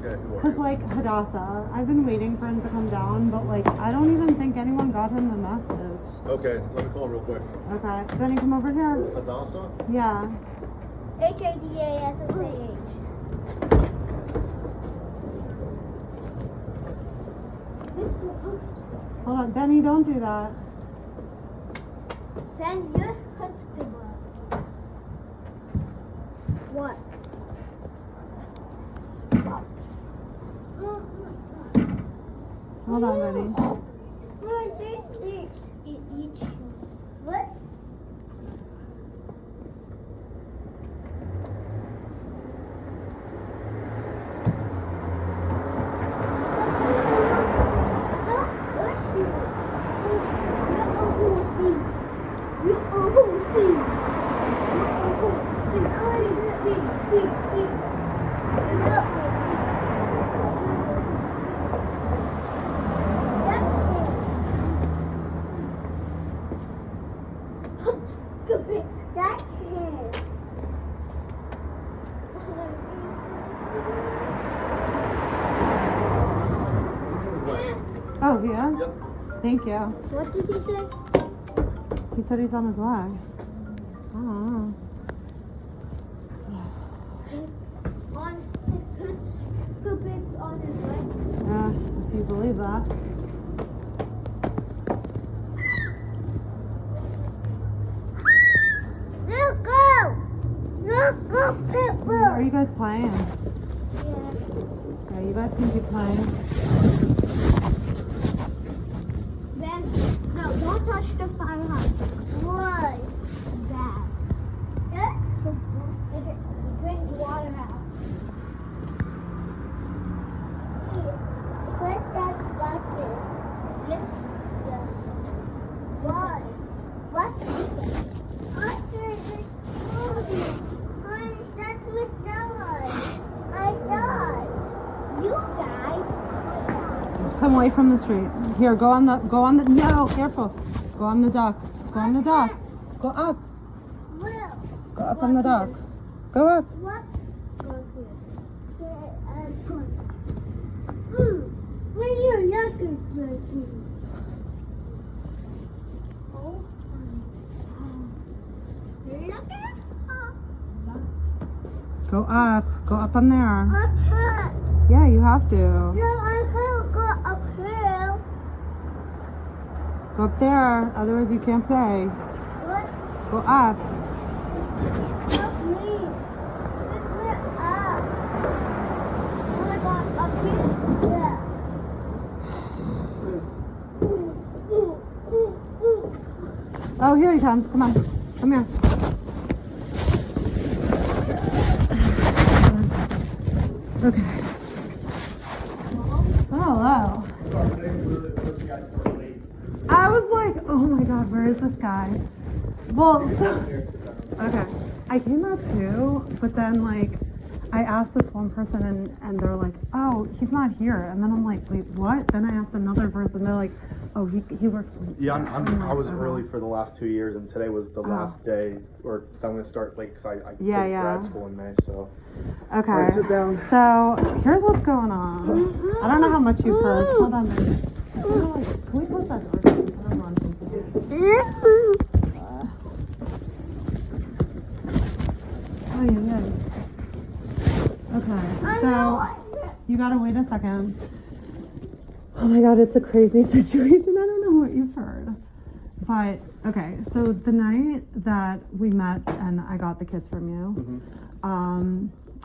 Okay. Because, like, Hadassah, I've been waiting for him to come down, but, like, I don't even think anyone got him the message. Okay, let me call him real quick. Okay. Benny, come over here. Hadassah? Yeah. Hadassah. Hold on. Benny, don't do that. Ben, you're Hutzpah. What? Hold on, Benny. What? That's him. Oh, yeah? Yep. Thank you. What did he say? He said he's on his way. Oh. On puts Cupid's on his way. Yeah, if you believe that. Look go! Look go, Pippa! Are you guys playing? Yeah. Yeah, you guys can keep playing. Ben, no, don't touch the fire hydrant. Why? That. Drink water out. Put that bucket. Yes. Yes. Why? What? That's me died. I died. You died? Come away from the street. Here, go on the, no, careful. Go on the dock. Go on the dock. Go up. Where? Go up on the dock. Go up. What? When you look at this. Oh. Look at Go up. Go up on there. I can't. Yeah, you have to. No, I can't go up here. Go up there. Otherwise, you can't play. What? Go up. Help me. Pick me up. Oh my God, up here? Yeah. Oh, here he comes. Come on. Come here. Okay. Oh, hello. I was like, oh my God, where is this guy? Well, okay. I came out too, but then like, I asked this one person and they're like, oh, he's not here. And then I'm like, wait, what? Then I asked another person. They're like, oh, he works. Yeah, I was like, early for the last 2 years, and today was the last day, or I'm going to start late because I quit grad school in May, so. Okay. Alright, sit down. So here's what's going on. I don't know how much you've heard. Hold on a minute. Can we close that door? I don't want to. Oh, yeah. Okay. So you gotta wait a second. Oh my God, it's a crazy situation. I don't know what you've heard. But okay, so the night that we met and I got the kids from you,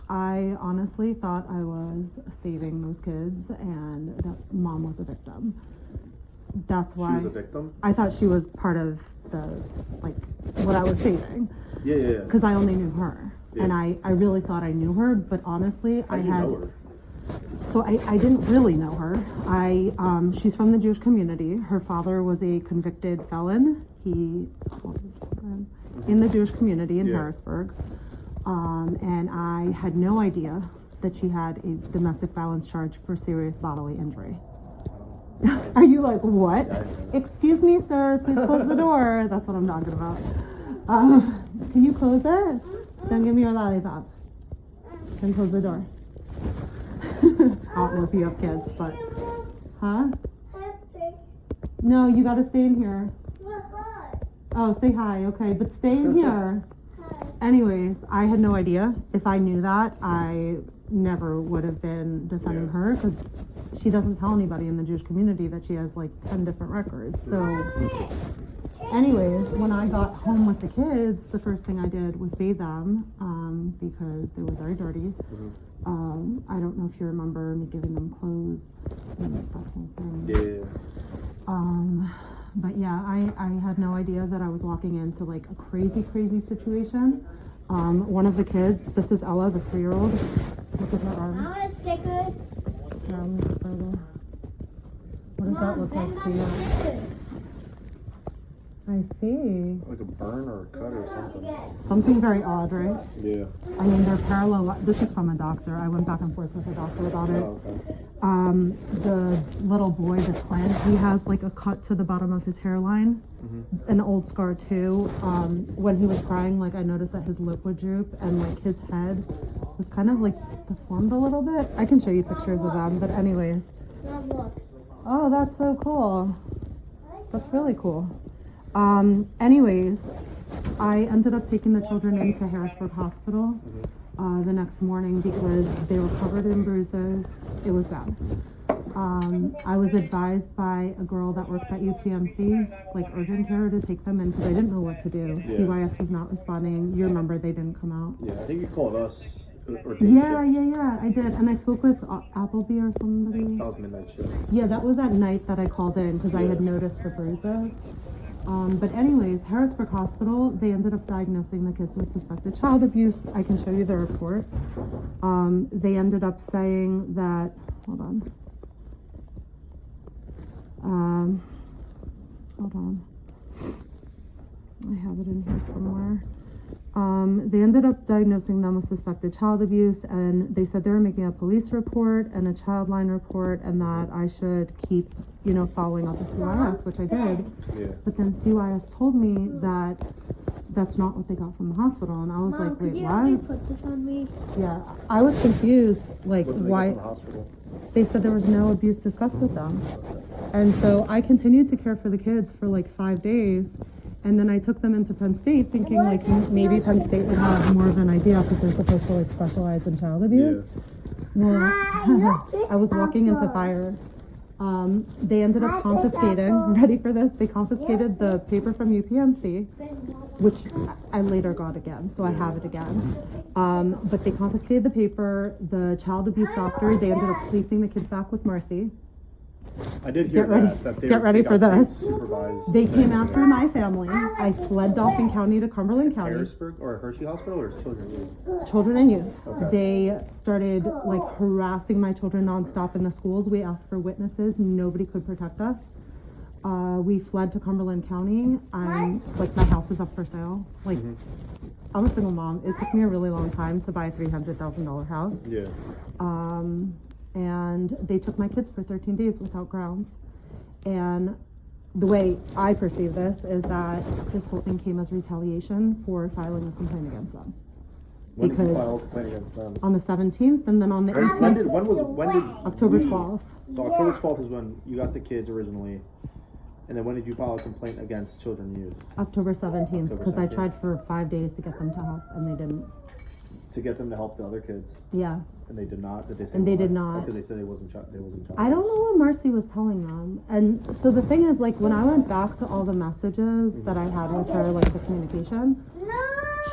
I honestly thought I was saving those kids and that mom was a victim. That's why She was a victim? I thought she was part of the, like, what I was saving. Yeah. Because I only knew her. Yeah. And I really thought I knew her, but honestly, How do you know her? So I didn't really know her. She's from the Jewish community. Her father was a convicted felon. He in the Jewish community in Harrisburg. And I had no idea that she had a domestic violence charge for serious bodily injury. Are you like, what? Excuse me, sir, please close the door. That's what I'm talking about. Can you close it? Don't give me your lollipop. Then close the door. don't know if you have kids, but huh? No, you gotta stay in here. Oh, say hi, okay, but stay in here. Anyways, I had no idea. If I knew that, I never would have been defending her, because she doesn't tell anybody in the Jewish community that she has like 10 different records. So anyways, when I got home with the kids, the first thing I did was bathe them, because they were very dirty. I don't know if you remember me giving them clothes and that whole thing. Yeah. But yeah, I had no idea that I was walking into like a crazy situation. One of the kids, this is Ella, the 3-year-old. Look at her arm. I want a sticker. What does that look like to you? I see. Like a burn or a cut or something. Something very odd, right? Yeah. I mean, they're parallel. This is from a doctor. I went back and forth with a doctor about it. Oh, okay. The little boy, the twin, he has like a cut to the bottom of his hairline, an old scar too. When he was crying, like I noticed that his lip would droop and like his head was kind of like deformed a little bit. I can show you pictures of them, but anyways. Oh, that's so cool. That's really cool. Anyways, I ended up taking the children into Harrisburg Hospital the next morning because they were covered in bruises. It was bad. I was advised by a girl that works at UPMC, like urgent care, to take them in because I didn't know what to do. Yeah. CYS was not responding. You remember they didn't come out. Yeah, I think you called us. Or Yeah, I did. And I spoke with Appleby or somebody. That was midnight shift. Yeah, that was at night that I called in because I had noticed the bruises. But anyways, Harrisburg Hospital, they ended up diagnosing the kids with suspected child abuse. I can show you the report. They ended up saying that, hold on. I have it in here somewhere. They ended up diagnosing them with suspected child abuse, and they said they were making a police report and a child line report, and that I should keep, following up with CYS, which I did. Yeah. But then CYS told me that that's not what they got from the hospital, and I was like, wait, could you what? help me put this on me? Yeah, I was confused, like, What did they why? get from the hospital? They said there was no abuse discussed with them. And so I continued to care for the kids for like 5 days. And then I took them into Penn State thinking like maybe Penn State would have more of an idea because they're supposed to like specialize in child abuse. Well, I was walking into fire. They ended up confiscating, ready for this? They confiscated the paper from UPMC, which I later got again, so I have it again. But they confiscated the paper, the child abuse doctor, they ended up placing the kids back with Mercy. I did hear that Get ready for this. Supervised. They came after my family. I fled Dauphin County to Cumberland County. Harrisburg or Hershey Hospital or Children's? Children and youth. Okay. They started like harassing my children nonstop in the schools. We asked for witnesses. Nobody could protect us. We fled to Cumberland County. I'm like, my house is up for sale. Like, I'm a single mom. It took me a really long time to buy a $300,000 house. Yeah. And they took my kids for 13 days without grounds. And the way I perceive this is that this whole thing came as retaliation for filing a complaint against them. When did you Because file a complaint against them? on the 17th and then on the 18th, When did October 12th. So October 12th is when you got the kids originally, and then when did you file a complaint against Children and Youth? October 17th, October because I 17th. tried for 5 days to get them to help and they didn't. To get them to help the other kids, Yeah. and they did not. Did they say? And they why? did not. Because they said they wasn't child. I don't know what Mercy was telling them. And so the thing is, like, when I went back to all the messages that I had with her, like the communication,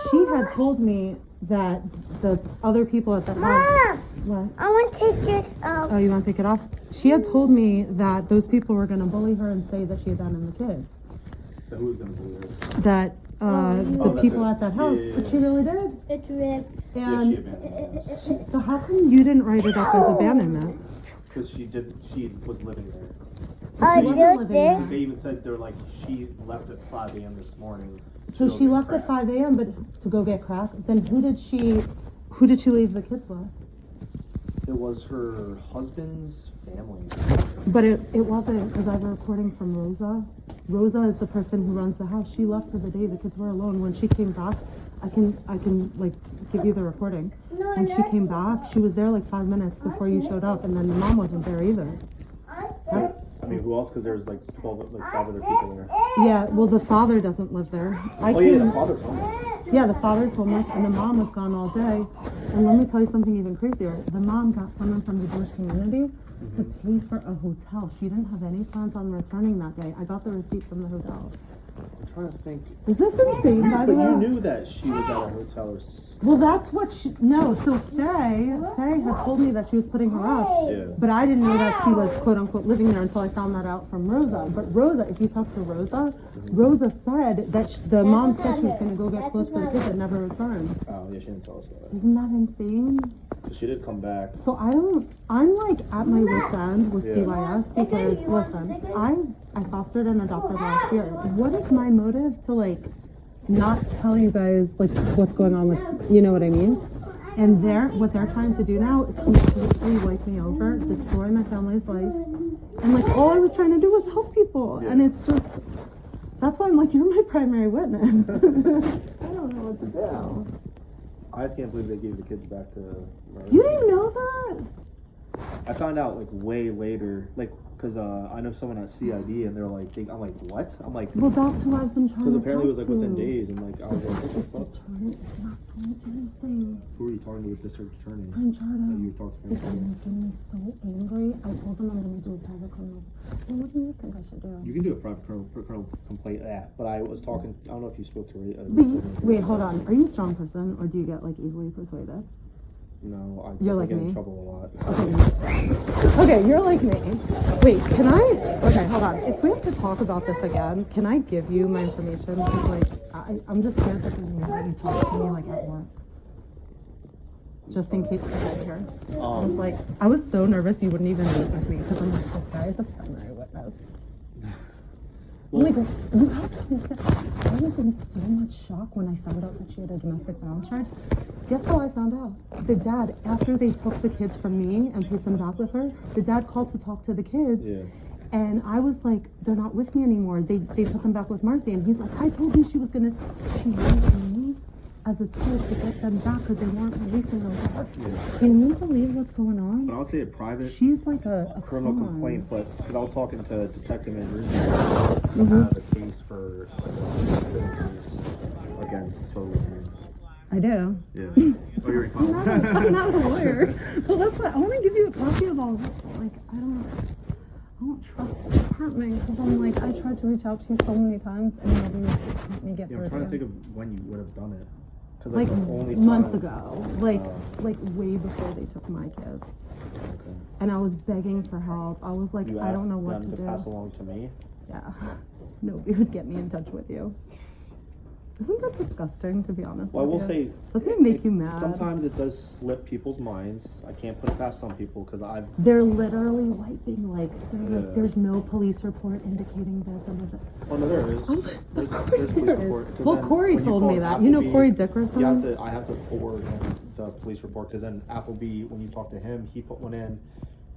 she had told me that the other people at the house. What? I want to take this off. Oh, you want to take it off? She had told me that those people were going to bully her and say that she had abandoned the kids. So who was going to do that? That the people at that house. Yeah. But she really did. It's ripped. And Yeah, she abandoned us. so how come you didn't write it up as abandonment? Because she was living there. I She wasn't just living did. there. They even said they're like she left at 5 a.m. this morning. So to she go left get at crack. 5 a.m. but to go get crack. Then who did she leave the kids with? It was her husband's family. But it wasn't, because I have a recording from Rosa. Rosa is the person who runs the house. She left for the day. The kids were alone. When she came back, I can like give you the recording. No, And she came back. She was there like 5 minutes before you showed up, and then the mom wasn't there either. That's, I mean, who else? Because there's like 5 other people there. yeah, well, the father doesn't live there. Oh yeah, the father's home. Yeah, the father's homeless, and the mom was gone all day. And let me tell you something even crazier. The mom got someone from the Jewish community to pay for a hotel. She didn't have any plans on returning that day. I got the receipt from the hotel. I'm trying to think. Is this insane, by the But way? you knew that she was at a hotel or. Well, that's what she, no, so Faye had told me that she was putting her up. Yeah. But I didn't know that she was quote unquote living there until I found that out from Rosa. But Rosa, if you talk to Rosa, Rosa said that the mom said she was going to go get clothes for the kids and never returned. Oh yeah, she didn't tell us that. Isn't that insane? But she did come back. So I'm like at my wit's end with Yeah. CYS because listen, I fostered and adopted last year. What is my motive to like not tell you guys like what's going on with, you know what I mean? And what they're trying to do now is completely wipe me over, destroy my family's life. And like all I was trying to do was help people. Yeah. And it's just, that's why I'm like, you're my primary witness. I don't know what to do. I just can't believe they gave the kids back to. You didn't know that? I found out like way later, like because I know someone at CID and they're like, I'm like, what? I'm like, Well, that's who I've been trying because to apparently it was talk like within to. days, and like I was like, what the fuck? Attorney is not doing anything. Who are you talking to with district attorney? Franchardo. You talked to It's Franchardo. making me so angry. I told them I'm going to do a private criminal. So what do you think I should do? You can do a private criminal complaint, but I was talking. I don't know if you spoke to her. Wait, hold on. Are you a strong person or do you get like easily persuaded? No, I You're like get in me? trouble a lot. Okay, you're like me. Wait, can I? Okay, hold on. If we have to talk about this again, can I give you my information? Because like, I'm just scared that you talk to me like at work. Just in case you're here. I was so nervous you wouldn't even meet with me because I'm like, this guy is a primary witness. Like, you have to understand, I was in so much shock when I found out that she had a domestic violence charge. Guess how I found out? The dad, after they took the kids from me and placed them back with her, the dad called to talk to the kids. Yeah. And I was like, they're not with me anymore. They put them back with Marcy. And he's like, I told you she was going to, she used me as a tool to get them back because they weren't releasing them back. Yeah. Can you believe what's going on? But I would say a private She's like a criminal con. complaint, but because I was talking to Detective Andrews, I have a case for case against Toby. I do. Yeah. Oh, you're fine. I'm not a lawyer. Well, that's why I want to give you a copy of all this. But like, I don't trust the department because I'm like, I tried to reach out to you so many times and nobody would help me get Yeah, through. I'm trying to think of when you would have done it. Cause like the only time, months ago, like way before they took my kids. Okay. And I was begging for help. I was like, You I don't know asked what them to do. pass along to me. Yeah, nobody would get me in touch with you. Isn't that disgusting, to be honest? Well, I will with you? say, Doesn't it make you mad? Sometimes it does slip people's minds. I can't put it past some people because They're literally wiping, like, they're like, Yeah. there's no police report indicating this and that. Oh no, there is. Of course There's police there is. report, 'cause Well, then Corey when you told me call that. You know Applebee, Corey Dickerson? I have to forward him the police report because then Applebee, when you talk to him, he put one in.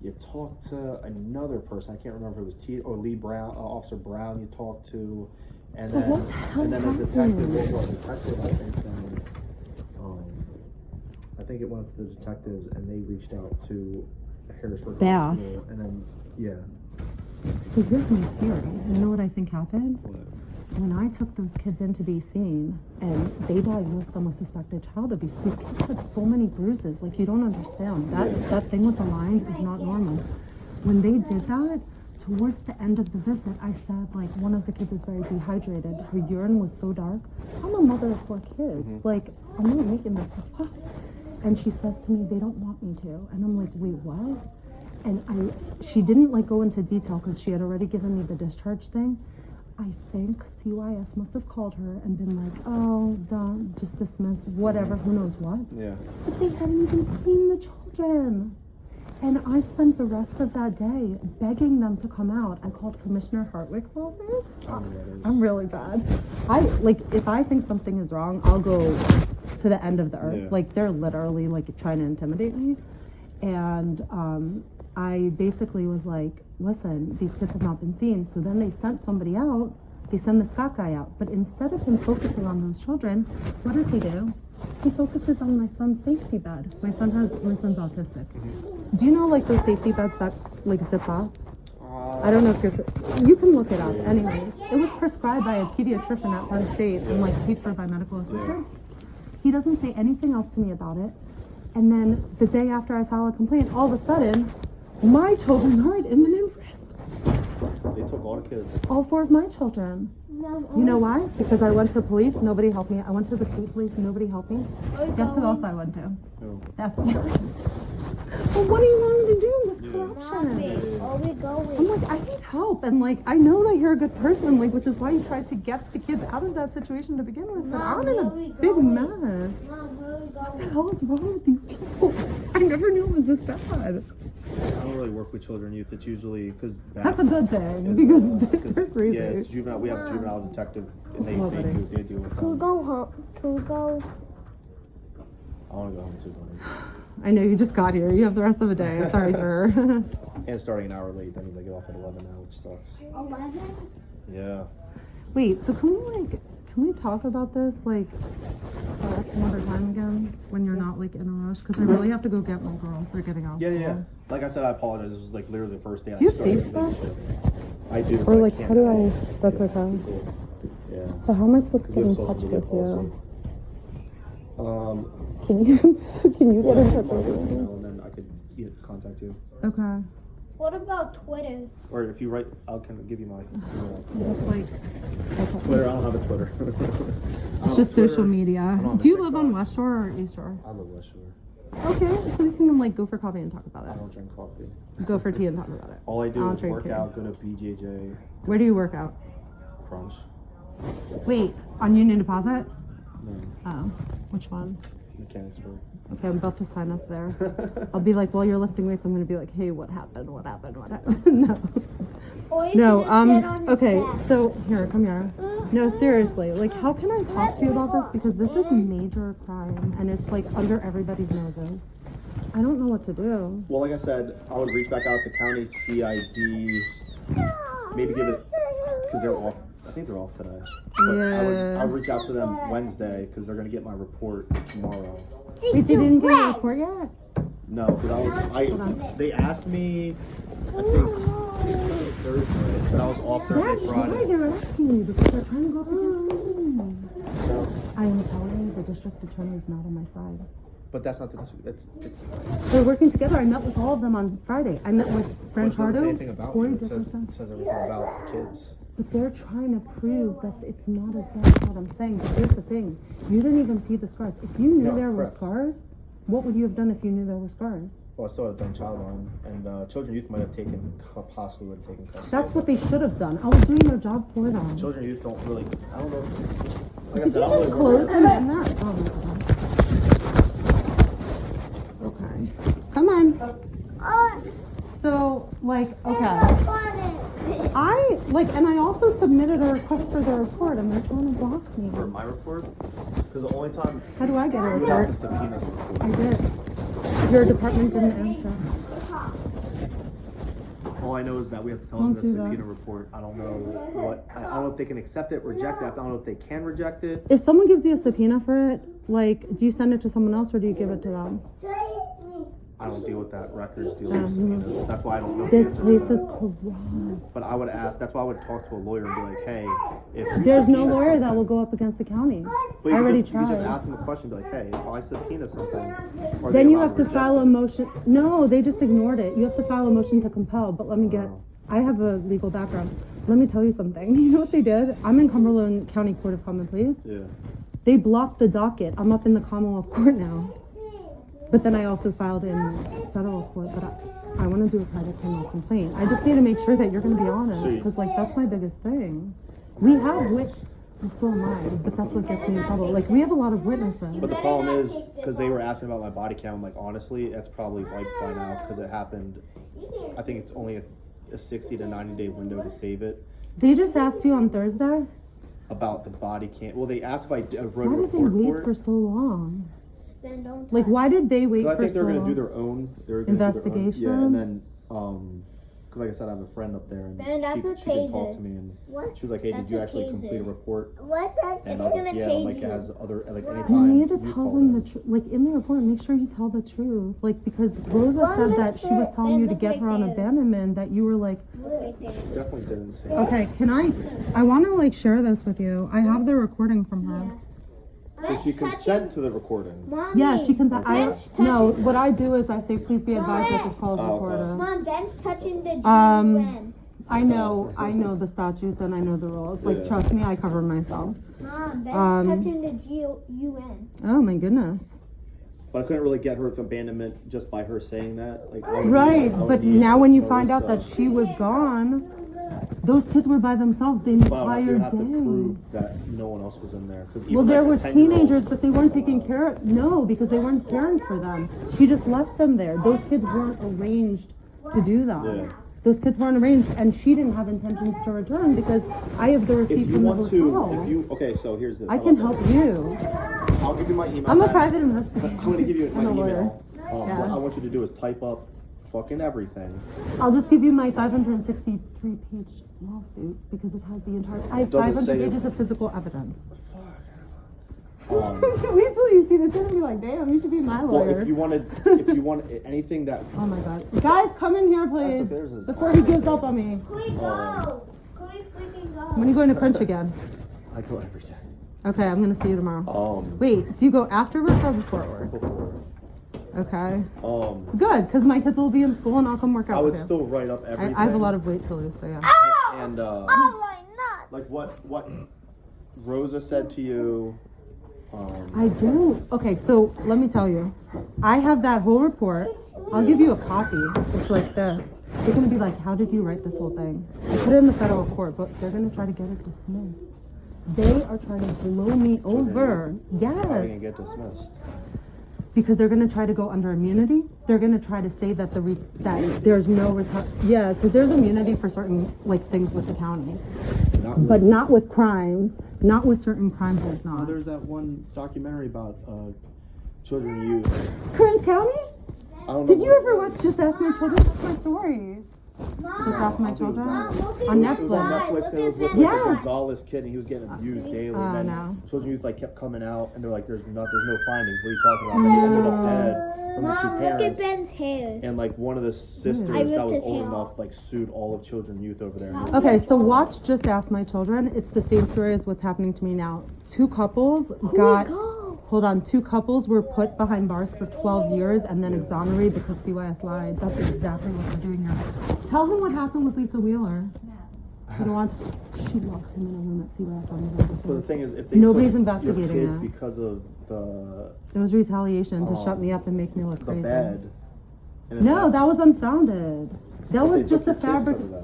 You talk to another person. I can't remember if it was T or Lee Brown, Officer Brown. You talk to, and So then what the hell and then a detective. happened? Well, detective, I think. I think it went to the detectives, and they reached out to Harrisburg Bath. Hospital, and then yeah. So here's my theory. You know what I think happened? What? When I took those kids in to be seen and they diagnosed them with suspected child abuse, these kids had so many bruises, like you don't understand. That thing with the lines is not normal. When they did that, towards the end of the visit, I said, like, one of the kids is very dehydrated. Her urine was so dark. I'm a mother of 4 kids. Like, I'm not making this stuff up. And she says to me, they don't want me to. And I'm like, wait, what? And she didn't like go into detail because she had already given me the discharge thing. I think CYS must have called her and been like, oh, done, just dismiss, whatever, who knows what. Yeah. But they hadn't even seen the children. And I spent the rest of that day begging them to come out. I called Commissioner Hartwick's office. I'm really bad. If I think something is wrong, I'll go to the end of the earth. Yeah. Like, they're literally, like, trying to intimidate me. And I basically was like, listen, these kids have not been seen. So then they sent somebody out they send the Scott guy out. But instead of him focusing on those children, what does he do? He focuses on my son's safety bed. My son's autistic. Do you know like those safety beds that like zip up? I don't know if you can look it up. Anyways, it was prescribed by a pediatrician at Penn State and like paid for by medical assistants. He doesn't say anything else to me about it. And then the day after I file a complaint, all of a sudden, my children are at imminent risk. They took all the kids. All 4 of my children. You know why? Because I went to police, nobody helped me. I went to the state police, nobody helped me. Guess who else I went to? Who? The FBI. Well, what do you want me to do with corruption? Are we going? I'm like, I need help, and like, I know that you're a good person, like, which is why you tried to get the kids out of that situation to begin with. But I'm in a big mess. Mom, where are we What the going? hell is wrong with these people? I never knew it was this bad. I don't really work with children and youth. It's usually because That's a good thing because they're crazy. Yeah, it's juvenile. We have a juvenile detective, and they Love it. deal with Can we them. go home? Can we go? I want to go home too, buddy. I know you just got here. You have the rest of the day. Sorry, sir. And starting an hour late, that means I get off at 11 now, which sucks. 11? Yeah. Wait, so can we talk about this like so that's another time again when you're not like in a rush? Because I really have to go get my girls. They're getting out. Yeah, of yeah. school. Like I said, I apologize. This was like literally the first day. Do you I started Facebook? this shit. I do. Or but like can't how do edit. I? That's Yeah, okay. cool. Yeah. So how am I supposed to We get have in social touch media with policy. you? Um, Can you get in touch my with me? email, and then I could contact you. Okay. What about Twitter? Or if you write, I can give you my email. Just like okay. Twitter. I don't have a Twitter. It's just social media. don't have Do you a live TikTok. on West Shore or East Shore? I live West Shore. Okay, so we can like go for coffee and talk about I it. don't drink coffee. Go for tea and talk about it. All I do I'll is drink work tea. out, go to BJJ, Where do you work out? Crunch. Wait, on Union Deposit? No, Oh, which one? Mechanicsburg. Okay, I'm about to sign up there. I'll be like, while you're lifting weights, I'm gonna be like, hey, what happened? What happened? What happened? No. Or you No, can just sit on his okay, back. so here, come here. No, seriously, like, how can I talk to you about this? Because this is major crime, and it's like under everybody's noses. I don't know what to do. Well, like I said, I would reach back out to county CID, maybe give it, because they're off. I think they're off today. But Yeah. I would reach out to them Wednesday because they're gonna get my report tomorrow. Wait, they didn't get a report yet? No, because they asked me, I think Thursday, but I was off Thursday, That's why Friday. they're asking you, because they're trying to go up against me. So, I am telling you, the district attorney is not on my side. but that's not the district. It's. They're working together. I met with all of them on Friday. I met with French It doesn't say Hardo, anything about Corey you. It says Dickerson. everything about the kids. But they're trying to prove that it's not as bad as what I'm saying. But here's the thing. You didn't even see the scars. If you knew No, there were correct. scars, what would you have done if you knew there were scars? Well, I still have done child line, and children and youth might have possibly would have taken custody. That's what they should have done. I was doing their job for them. Children and youth don't really. I don't know. Like I Did said, you I don't just really close work- them in that? Oh my god. Okay. Come on. Oh, So, like, okay. got it. And I also submitted a request for the report, and they're trying to block me. For my report, because the only time How do I get a you would have report? to subpoena the report. I did. Your department didn't answer. All I know is that we have to tell Don't them do to that. subpoena a report. I don't know what. I don't know if they can accept it, reject it. I don't know if they can reject it. If someone gives you a subpoena for it, like, do you send it to someone else or do you give it to them? I don't deal with that. Records deal with subpoenas. That's why I don't know. the This answer place to is that. corrupt. But I would ask. That's why I would talk to a lawyer and be like, hey, if you There's no subpoena lawyer that something- will go up against the county. But I already you could just tried. ask them a question, be like, hey, if I subpoena something, are Then they you allowed have to reject file it? a motion. No, they just ignored it. You have to file a motion to compel. But let me get. Oh. I have a legal background. Let me tell you something. You know what they did? I'm in Cumberland County Court of Common Pleas. Yeah. They blocked the docket. I'm up in the Commonwealth Court now. But then I also filed in federal court. But I want to do a private criminal complaint. I just need to make sure that you're going to be honest, So you- because like that's my biggest thing. We have wished, and so am I. But that's what gets me in trouble. Like we have a lot of witnesses. But the problem is, because they were asking about my body count, I'm like, honestly, that's probably wiped by now because it happened. I think it's only a 60 to 90 day window to save it. They just asked you on Thursday. About the body count. Well, they asked if I wrote Why a did they report wait for for it. so long? Then don't Like, why did they wait I for think so they're going to long? do their own. They're gonna do their own- Investigation? yeah, and then because like I said, I have a friend up there, and Man, that's a she did talk taser. to me, and What? she was like, "Hey, That's did you a actually taser. complete a report?" What? That's And it's I was gonna like, "Yeah, tase like you. as other like You anytime You need to you tell call them the in." truth. Like in the report, make sure you tell the truth. Like because Rosa One said look that she was there, telling then you to look get right her on there. abandonment. That you were like, Right there. Definitely didn't say. okay, can I want to like share this with you. I have the recording from her. Did she consent to the recording? Mommy, Yeah, she can. Ben's No, touching. what I do is I say, please be advised that this call is Oh, okay. recorded. Mom, Ben's touching the Um, UN. I know the statutes and I know the rules. Like, Yeah. trust me, I cover myself. Mom, Ben's Um, touching the UN. Oh my goodness. But I couldn't really get her abandonment just by her saying that. Like, I would Right, need- I would but need now when you Rosa. find out that she was gone, those kids were by themselves the But I entire would have to day. prove that no one else was in there. 'Cause Well, even, there like, were a 10-year-old teenagers, but they weren't taking care of. No, because they weren't caring for them. She just left them there. Those kids weren't arranged to do that. Yeah. Those kids weren't arranged, and she didn't have intentions to return because I have the receipt If you from the want to, hotel. if you okay, so here's this. I How can about help this? you. I'll give you my email. I'm a back. private investigator. I'm going to give you my I'm a lawyer. email. Yeah. What I want you to do is type up fucking everything. I'll just give you my 563-page lawsuit because it has the entire. I have Does it 500 say- pages of physical evidence. Um, Wait till you see this. You're gonna be like, "Damn, you should be my well, lawyer." if you want anything that Oh my god, guys, come in here, please, okay, there's a- before he gives up on me. Can we go? Can we freaking go? When are you going to French again? I go every day. Okay, I'm gonna see you tomorrow. Um, Wait, do you go after work or before work? before. Okay, Good, because my kids will be in school and I'll come work out I would with you. still write up everything. I have a lot of weight to lose, so yeah. And Oh my nuts! like what Rosa said to you. I do. Okay, so let me tell you. I have that whole report. I'll give you a copy. It's like this. They're gonna be like, how did you write this whole thing? I put it in the federal court, but they're gonna try to get it dismissed. They are trying to blow me over. How are you gonna Yes. get dismissed? Because they're gonna try to go under immunity. They're gonna try to say that that there's no yeah, because there's immunity for certain like things with the county, but not with crimes. Not with certain crimes. There's Oh, not. there's that one documentary about children and youth. Kern County? I don't know. Did you what ever it watch was. Just Ask My Children? That's my story. Just Ask My I'll do Children that. on It was on Netflix. Netflix and it was with Yeah. like a Gonzalez kid and he was getting abused daily. Oh, And then no. children youth like kept coming out and they're like, there's no findings. What are you talking about? And he ended up dead from his two Mom, look at parents. Ben's hair. And like one of the sisters I that ripped was his old hair enough off. like sued all of children and youth over there. And Okay, so watch Just Ask My Children. It's the same story as what's happening to me now. Two couples two couples were put behind bars for 12 years and then exonerated because CYS lied. That's exactly what they're doing here. Tell him what happened with Lisa Wheeler. You don't want she locked him in a room at CYS on November So the 3rd. thing is, if they Nobody's took investigating your kids that. because of the It was retaliation to shut me up and make me look crazy. bed. and if No, that's- that was unfounded. That they was took just your a kids fabric. 'cause of that.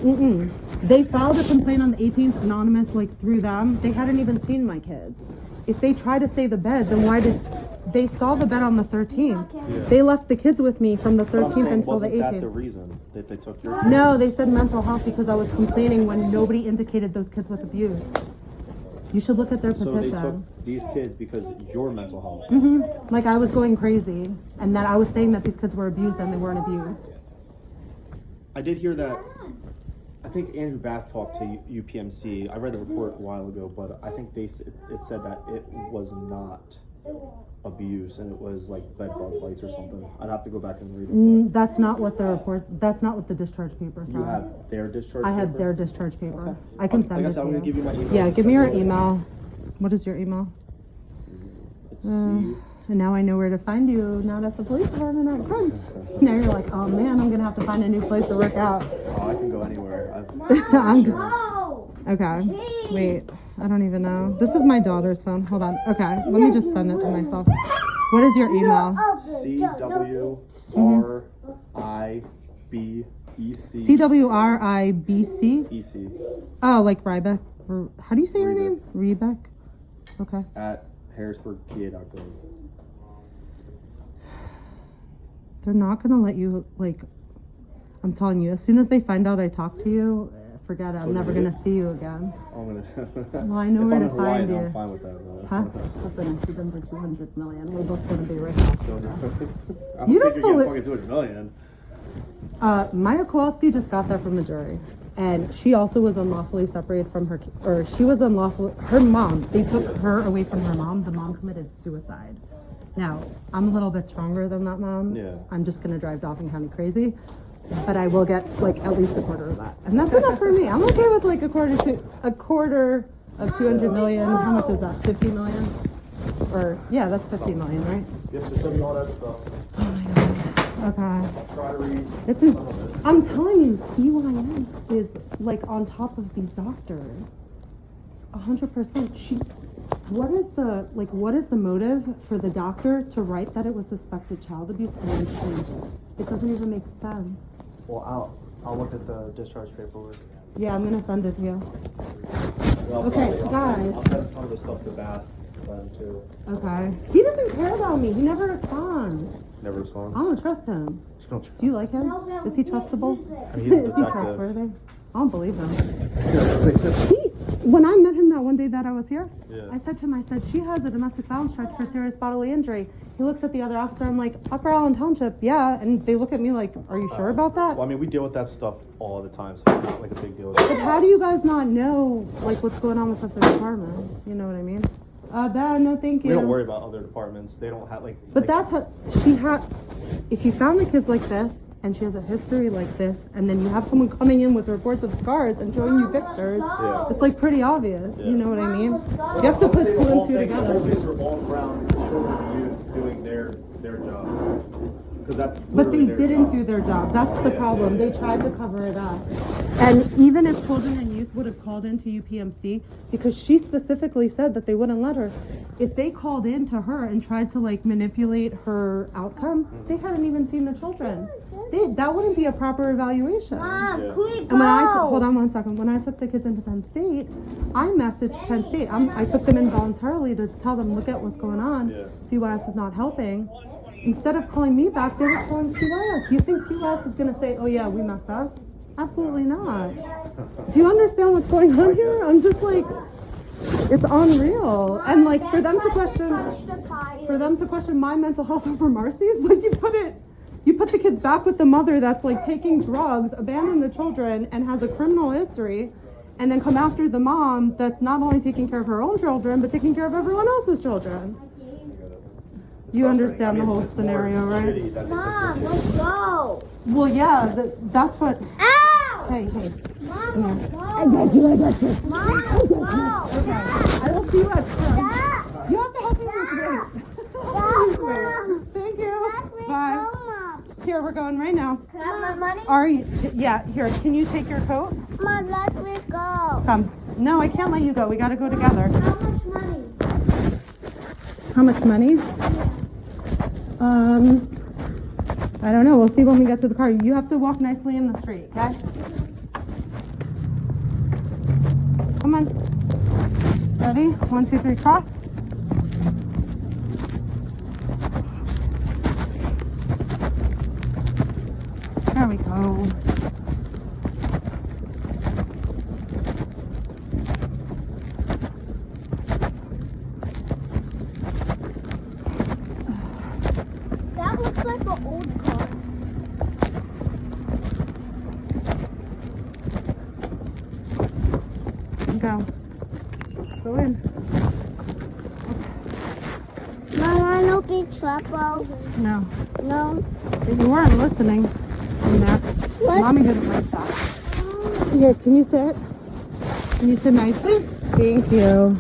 Mm-mm. They filed a complaint on the 18th, anonymous, like through them. They hadn't even seen my kids. If they try to say the bed, then why did they saw the bed on the 13th? Yeah. They left the kids with me from the But I'm 13th saying, until the wasn't that the 18th. reason that they took your kids? No, they said mental health because I was complaining when nobody indicated those kids with abuse. You should look at their So they petition. took these kids because your mental health. Like I was going crazy, and that I was saying that these kids were abused and they weren't abused. I did hear that. I think Andrew Bath talked to UPMC. I read the report a while ago, but I think it said that it was not abuse and it was like bed bug bites or something. I'd have to go back and read it. That's not what the report. That's not what the discharge paper says. You have their discharge. I have paper? their discharge paper. Okay. I can Like send I it said, to I'm you. gonna give you my email. Yeah, give me your email. What is your email? It's And now I know where to find you. Not at the police department at Crunch. Now you're like, oh man, I'm gonna have to find a new place to work out. I can go anywhere. I'm good. No! Okay. Wait, I don't even know. This is my daughter's phone. Hold on. Okay, let me just send it to myself. What is your email? CWRIBEC. CWRIBC. EC Oh, like Rybeck. How do you say your name? Rebeck. Okay. at harrisburgpa.gov. They're not gonna let you, like, I'm telling you, as soon as they find out I talked to you, forget it. I'm never gonna see you again. I'm gonna. Well, I know if where I'm to in Hawaii, find then you. I'm fine with that. Though. Huh? Listen, I see them for 200 million. We're both gonna be right back. I don't You think don't you're believe- getting fucking 200 million. Maya Kowalski just got that from the jury. And she also was unlawfully separated from her, or she was unlawful, her mom, they took her away from her mom. The mom committed suicide. Now, I'm a little bit stronger than that mom. Yeah. I'm just going to drive Dauphin County crazy. But I will get like at least a quarter of that. And that's enough for me. I'm okay with like a quarter of 200 million. How much is that? 50 million? Or, yeah, that's 50 million, right? You have to send me all that stuff. Oh my God. Okay. I'll try to read It's some of it. I'm telling you, CYS is like on top of these doctors. 100%. What is the motive for the doctor to write that it was suspected child abuse and then change it? It doesn't even make sense. Well, I'll look at the discharge paperwork. Yeah, I'm gonna send it to you. Well, Okay, probably guys. I'll send some of the stuff to Bath then too. Okay. He doesn't care about me. He never responds. Never responds. I don't trust him. Do you like him? Is he trustable? I mean, he's a Is he detective. trustworthy? I don't believe him. When I met him that one day that I was here, Yeah. I said to him, I said, she has a domestic violence charge for serious bodily injury. He looks at the other officer, I'm like, Upper Island Township, yeah. And they look at me like, are you sure about that? Well, I mean, we deal with that stuff all the time, so it's not like a big deal. But how do you guys not know, like, what's going on with other departments? You know what I mean? Bad, no thank you. We don't worry about other departments. They don't have, like... But that's how, if you found the kids like this, and she has a history like this, and then you have someone coming in with reports of scars and showing you pictures, Yeah. it's like pretty obvious. Yeah. You know what I mean? You have to put two and two The whole together. thing revolves around children and youth doing their job. Because that's But they literally their didn't job. do their job. That's the problem. They tried to cover it up. And even if children and youth would have called into UPMC, because she specifically said that they wouldn't let her, if they called in to her and tried to like manipulate her outcome, they hadn't even seen the children. That wouldn't be a proper evaluation. Mom, Yeah. can we And when hold go? on one second. When I took the kids into Penn State, I messaged Penn State. I took them in voluntarily to tell them, look at what's going on. Yeah. CYS is not helping. Instead of calling me back, they were calling CYS. You think CYS is going to say, oh yeah, we messed up? Absolutely not. Do you understand what's going on here? I'm just like, it's unreal. And like for them to question my mental health over Marcy's, like you put the kids back with the mother that's like taking drugs, abandon the children, and has a criminal history, and then come after the mom that's not only taking care of her own children, but taking care of everyone else's children. Do you understand the whole scenario, right? Mom, let's go. Well, yeah, that's what. Ow! Hey. Mom, let's go. I got you. Mom, let's go. Okay. I will see you at 10. Stop. You have to help me lose weight. Mom. Thank you. Let me Bye. go, Mom. Here, we're going right now. Can I have my money? Are you? Yeah, here. Can you take your coat? Mom, let me go. Come. No, I can't let you go. We gotta go together. How much money? How much money? I don't know. We'll see when we get to the car. You have to walk nicely in the street, okay? Come on. Ready? 1, 2, 3, cross. There we go. That looks like an old car. Go. Go in. Mama, no big trouble. No. No. You weren't listening in there. What? Mommy didn't like that. Here, can you sit? Can you sit nicely? Thank you.